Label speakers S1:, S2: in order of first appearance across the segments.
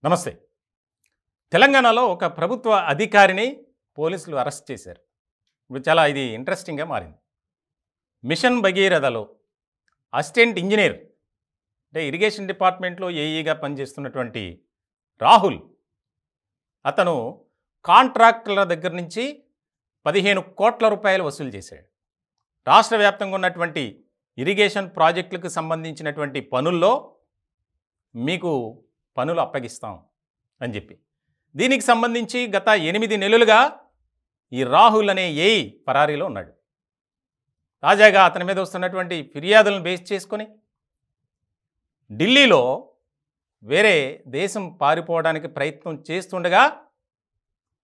S1: నమస్తే. తెలంగాణలో ఒక ప్రభుత్వ అధికారిని పోలీసులు అరెస్ట్ చేశారు. ఇప్పుడు చాలా ఇది ఇంట్రెస్టింగ్‌గా మారింది. మిషన్ భగీరథలో అసిస్టెంట్ ఇంజినీర్ అంటే ఇరిగేషన్ డిపార్ట్మెంట్‌లో ఏఈగా పనిచేస్తున్నటువంటి రాహుల్, అతను కాంట్రాక్టర్ల దగ్గర నుంచి 15 కోట్ల రూపాయలు వసూలు చేశాడు. రాష్ట్ర వ్యాప్తంగా ఉన్నటువంటి ఇరిగేషన్ ప్రాజెక్టులకు సంబంధించినటువంటి పనుల్లో మీకు పనులు అప్పగిస్తాం అని చెప్పి, దీనికి సంబంధించి గత 8 నెలలుగా ఈ రాహుల్ అనే ఏఈ పరారీలో ఉన్నాడు. తాజాగా అతని మీద వస్తున్నటువంటి ఫిర్యాదులను బేస్ చేసుకొని ఢిల్లీలో వేరే దేశం పారిపోవడానికి ప్రయత్నం చేస్తుండగా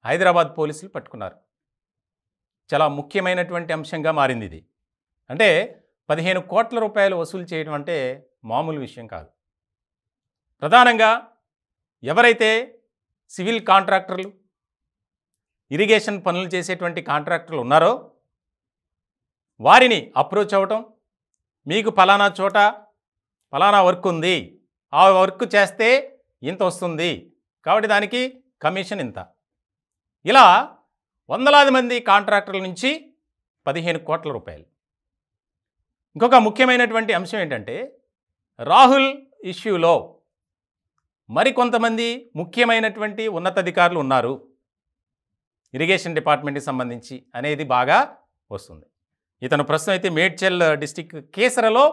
S1: హైదరాబాద్ పోలీసులు పట్టుకున్నారు. చాలా ముఖ్యమైనటువంటి అంశంగా మారింది ఇది. అంటే 15 కోట్ల రూపాయలు వసూలు చేయడం అంటే మామూలు విషయం కాదు. ప్రధానంగా ఎవరైతే సివిల్ కాంట్రాక్టర్లు, ఇరిగేషన్ పనులు చేసేటువంటి కాంట్రాక్టర్లు ఉన్నారో వారిని అప్రోచ్ అవ్వటం, మీకు ఫలానా చోట ఫలానా వర్క్ ఉంది, ఆ వర్క్ చేస్తే ఇంత వస్తుంది, కాబట్టి దానికి కమిషన్ ఇంత, ఇలా వందలాది మంది కాంట్రాక్టర్ల నుంచి 15 కోట్ల రూపాయలు. ఇంకొక ముఖ్యమైనటువంటి అంశం ఏంటంటే, రాహుల్ ఇష్యూలో మరికొంతమంది ముఖ్యమైనటువంటి ఉన్నతాధికారులు ఉన్నారు ఇరిగేషన్ డిపార్ట్మెంట్కి సంబంధించి అనేది బాగా వస్తుంది. ఇతను ప్రస్తుతం అయితే మేడ్చల్ డిస్టిక్ కేసరలో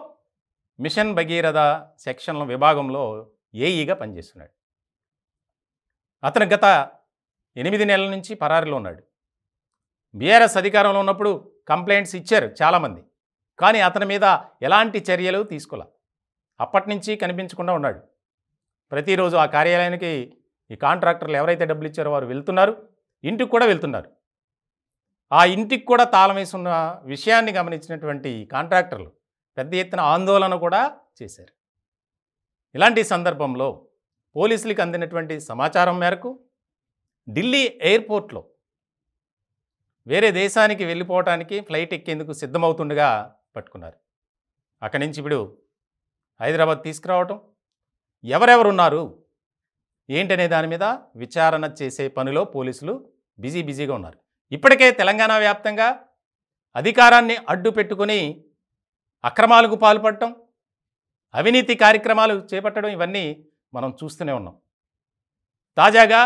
S1: మిషన్ భగీరథ సెక్షన్ల విభాగంలో ఏఈగా పనిచేస్తున్నాడు. అతను గత 8 నెలల నుంచి పరారీలో ఉన్నాడు. బీఆర్ఎస్ అధికారంలో ఉన్నప్పుడు కంప్లైంట్స్ ఇచ్చారు చాలామంది, కానీ అతని మీద ఎలాంటి చర్యలు తీసుకోలే. అప్పటి నుంచి కనిపించకుండా ఉన్నాడు. ప్రతిరోజు ఆ కార్యాలయానికి ఈ కాంట్రాక్టర్లు ఎవరైతే డబ్బులు ఇచ్చారో వారు వెళ్తున్నారు, ఇంటికి కూడా వెళ్తున్నారు. ఆ ఇంటికి కూడా తాళం వేసి ఉన్న విషయాన్ని గమనించినటువంటి కాంట్రాక్టర్లు పెద్ద ఎత్తున ఆందోళన కూడా చేశారు. ఇలాంటి సందర్భంలో పోలీసులకు అందినటువంటి సమాచారం మేరకు ఢిల్లీ ఎయిర్పోర్ట్లో వేరే దేశానికి వెళ్ళిపోవటానికి ఫ్లైట్ ఎక్కేందుకు సిద్ధమవుతుండగా పట్టుకున్నారు. అక్కడి నుంచి ఇప్పుడు హైదరాబాద్ తీసుకురావటం, ఎవరెవరున్నారు ఏంటనే దాని మీద విచారణ చేసే పనిలో పోలీసులు బిజీగా ఉన్నారు. ఇప్పటికే తెలంగాణ వ్యాప్తంగా అధికారాన్ని అడ్డు పెట్టుకుని అక్రమాలకు పాల్పడటం, అవినీతి కార్యక్రమాలు చేపట్టడం ఇవన్నీ మనం చూస్తూనే ఉన్నాం. తాజాగా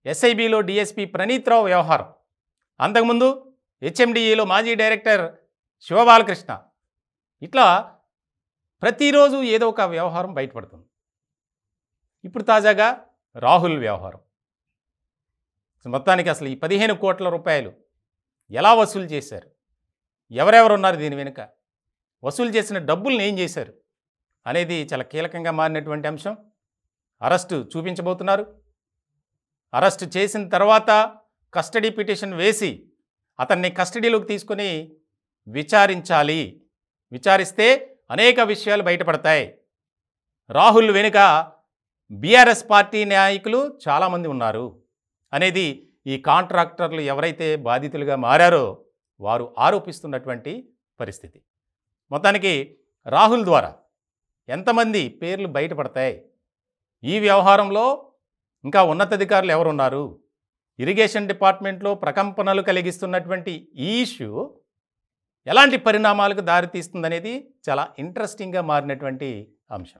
S1: ఎస్ఐబిలో డిఎస్పీ ప్రణీత్ రావు వ్యవహారం, అంతకుముందు హెచ్ఎండిఏలో మాజీ డైరెక్టర్ శివబాలకృష్ణ, ఇట్లా ప్రతిరోజు ఏదో ఒక వ్యవహారం బయటపడుతుంది. ఇప్పుడు తాజాగా రాహుల్ వ్యవహారం. మొత్తానికి అసలు ఈ 15 కోట్ల రూపాయలు ఎలా వసూలు చేశారు, ఎవరెవరు ఉన్నారు దీని వెనుక, వసూలు చేసిన డబ్బుల్ని ఏం చేశారు అనేది చాలా కీలకంగా మారినటువంటి అంశం. అరెస్టు చూపించబోతున్నారు. అరెస్టు చేసిన తర్వాత కస్టడీ పిటిషన్ వేసి అతన్ని కస్టడీలోకి తీసుకొని విచారించాలి. విచారిస్తే అనేక విషయాలు బయటపడతాయి. రాహుల్ వెనుక బీఆర్ఎస్ పార్టీ నాయకులు చాలామంది ఉన్నారు అనేది ఈ కాంట్రాక్టర్లు ఎవరైతే బాధితులుగా మారారో వారు ఆరోపిస్తున్నటువంటి పరిస్థితి. మొత్తానికి రాహుల్ ద్వారా ఎంతమంది పేర్లు బయటపడతాయి, ఈ వ్యవహారంలో ఇంకా ఉన్నతాధికారులు ఎవరున్నారు, ఇరిగేషన్ డిపార్ట్మెంట్లో ప్రకంపనలు కలిగిస్తున్నటువంటి ఈ ఇష్యూ ఎలాంటి పరిణామాలకు దారితీస్తుందనేది చాలా ఇంట్రెస్టింగ్గా మారినటువంటి అంశం.